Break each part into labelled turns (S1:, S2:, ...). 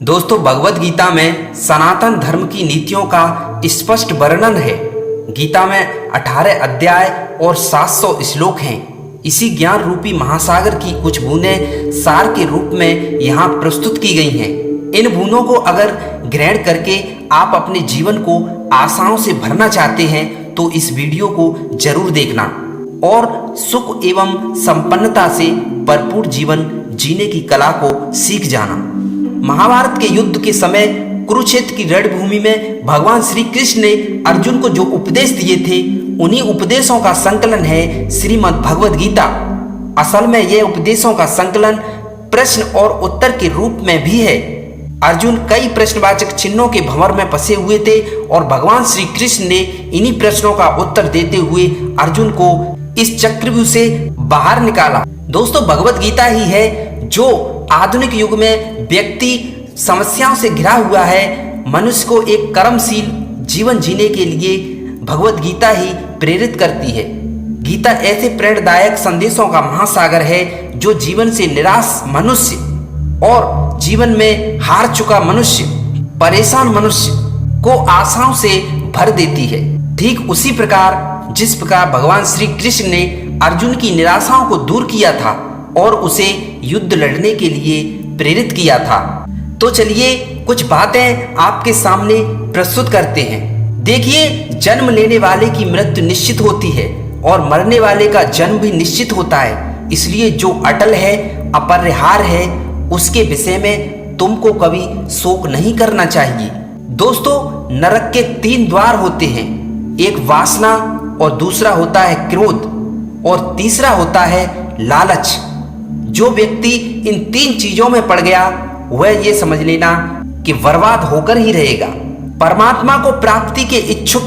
S1: दोस्तों, भगवत गीता में सनातन धर्म की नीतियों का स्पष्ट वर्णन है। गीता में 18 अध्याय और 700 श्लोक हैं। इसी ज्ञान रूपी महासागर की कुछ बूंदें सार के रूप में यहाँ प्रस्तुत की गई हैं। इन बूंदों को अगर ग्रहण करके आप अपने जीवन को आशाओं से भरना चाहते हैं तो इस वीडियो को जरूर देखना और सुख एवं संपन्नता से भरपूर जीवन जीने की कला को सीख जाना। महाभारत के युद्ध के समय कुरुक्षेत्र की रणभूमि में भगवान श्री कृष्ण ने अर्जुन को जो उपदेश दिए थे, उन्हीं उपदेशों का संकलन है श्रीमद् भगवत गीता। असल में यह उपदेशों का संकलन प्रश्न और उत्तर के रूप में भी है। अर्जुन कई प्रश्नवाचक चिन्हों के भंवर में फंसे हुए थे और भगवान श्री कृष्ण ने इन्हीं प्रश्नों का उत्तर देते हुए अर्जुन को इस चक्रव्यूह से बाहर निकाला। दोस्तों, भगवत गीता ही है जो आधुनिक युग में व्यक्ति समस्याओं से घिरा हुआ है। मनुष्य को एक कर्मशील जीवन जीने के लिए भगवत गीता ही प्रेरित करती है। गीता ऐसे प्रेरणादायक संदेशों का महासागर है जो जीवन से निराश मनुष्य और जीवन में हार चुका मनुष्य, परेशान मनुष्य को आशाओं से भर देती है। ठीक उसी प्रकार जिस प्रकार भगवान श्री कृष्ण ने अर्जुन की निराशाओं को दूर किया था और उसे युद्ध लड़ने के लिए प्रेरित किया था। तो चलिए कुछ बातें आपके सामने प्रस्तुत करते हैं। देखिए, जन्म लेने वाले की मृत्यु निश्चित होती है और मरने वाले का जन्म भी निश्चित होता है। इसलिए जो अटल है, अपरिहार्य है, उसके विषय में तुमको कभी शोक नहीं करना चाहिए। दोस्तों, नरक के 3 द्वार होते हैं। एक वासना और दूसरा होता है क्रोध और तीसरा होता है लालच। जो व्यक्ति इन 3 चीजों में पड़ गया वह ये समझ लेना कि बर्बाद होकर ही रहेगा। परमात्मा को प्राप्ति के इच्छुक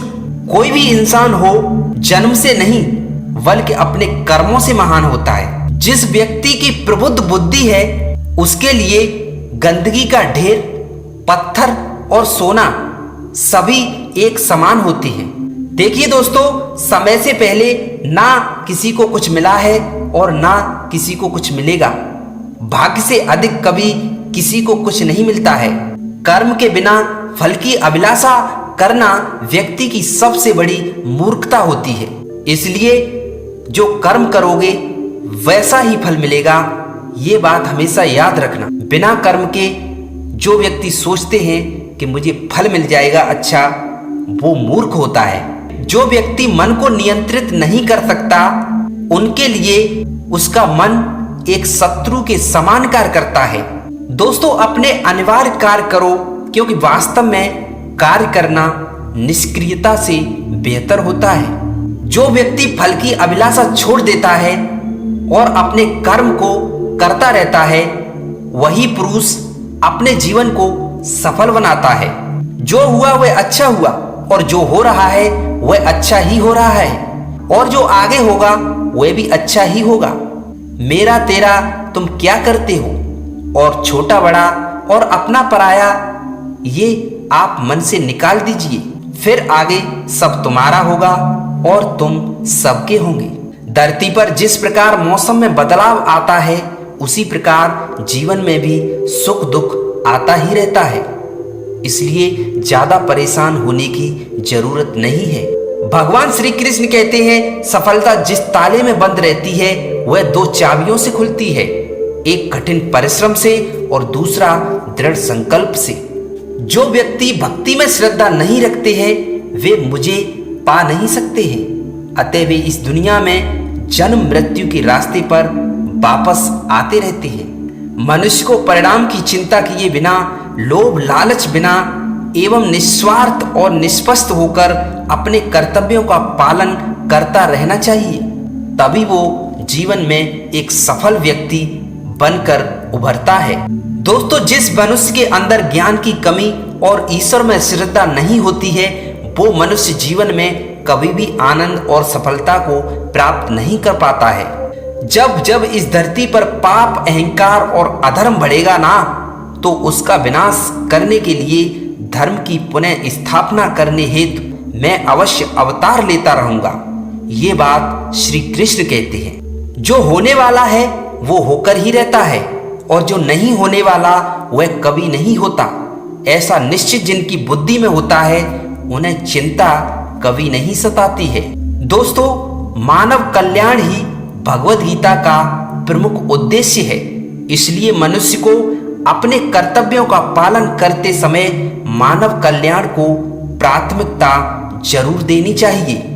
S1: कोई भी इंसान हो जन्म से नहीं बल्कि अपने कर्मों से महान होता है। जिस व्यक्ति की प्रबुद्ध बुद्धि है उसके लिए गंदगी का ढेर, पत्थर और सोना सभी एक समान होते हैं। देखिए दोस्तों, समय से पहले ना किसी को कुछ मिला है और ना किसी को कुछ मिलेगा। भाग्य से अधिक कभी किसी को कुछ नहीं मिलता है। कर्म के बिना फल की अभिलाषा करना व्यक्ति की सबसे बड़ी मूर्खता होती है। इसलिए जो कर्म करोगे वैसा ही फल मिलेगा, ये बात हमेशा याद रखना। बिना कर्म के जो व्यक्ति सोचते हैं कि मुझे फल मिल जाएगा अच्छा, वो मूर्ख होता है। जो व्यक्ति मन को नियंत्रित नहीं कर सकता उनके लिए उसका मन एक शत्रु के समान कार्य करता है। दोस्तों, अपने अनिवार्य कार्य करो, क्योंकि वास्तव में कार्य करना निष्क्रियता से बेहतर होता है। जो व्यक्ति फल की अभिलाषा छोड़ देता है और अपने कर्म को करता रहता है, वही पुरुष अपने जीवन को सफल बनाता है। जो हुआ वह अच्छा हुआ और जो हो रहा है वह अच्छा ही हो रहा है और जो आगे होगा वह भी अच्छा ही होगा। मेरा तेरा तुम क्या करते हो और छोटा बड़ा और अपना पराया ये आप मन से निकाल दीजिए, फिर आगे सब तुम्हारा होगा और तुम सबके होंगे। धरती पर जिस प्रकार मौसम में बदलाव आता है उसी प्रकार जीवन में भी सुख दुख आता ही रहता है। इसलिए ज्यादा परेशान होने की जरूरत नहीं है। भगवान श्री कृष्ण कहते हैं, सफलता जिस ताले में बंद रहती है वह 2 चाबियों से खुलती है, एक कठिन परिश्रम से और दूसरा दृढ़ संकल्प से। जो व्यक्ति भक्ति में श्रद्धा नहीं रखते हैं वे मुझे पा नहीं सकते हैं। अतः वे इस दुनिया में जन्म मृत्यु के रास्ते पर वापस आते रहते हैं। मनुष्य को परिणाम की चिंता किए बिना, लोभ लालच बिना एवं निस्वार्थ और निष्पक्ष होकर अपने कर्तव्यों का पालन करता रहना चाहिए। तभी वो जीवन में एक सफल व्यक्ति बनकर उभरता है। दोस्तों, जिस मनुष्य के अंदर ज्ञान की कमी और ईश्वर में श्रद्धा नहीं होती है वो मनुष्य जीवन में कभी भी आनंद और सफलता को प्राप्त नहीं कर पाता है। जब जब इस धरती पर पाप, अहंकार और अधर्म बढ़ेगा ना, तो उसका विनाश करने के लिए धर्म की पुनः स्थापना करने हेतु मैं अवश्य अवतार लेता रहूंगा। ये बात श्री कृष्ण कहते हैं। जो होने वाला है वो होकर ही रहता है और जो नहीं होने वाला वह कभी नहीं होता। ऐसा निश्चित जिनकी बुद्धि में होता है उन्हें चिंता कभी नहीं सताती है। दोस्तों, मानव कल्याण ही भगवत गीता का प्रमुख उद्देश्य है। इसलिए मनुष्य को अपने कर्तव्यों का पालन करते समय मानव कल्याण को प्राथमिकता जरूर देनी चाहिए।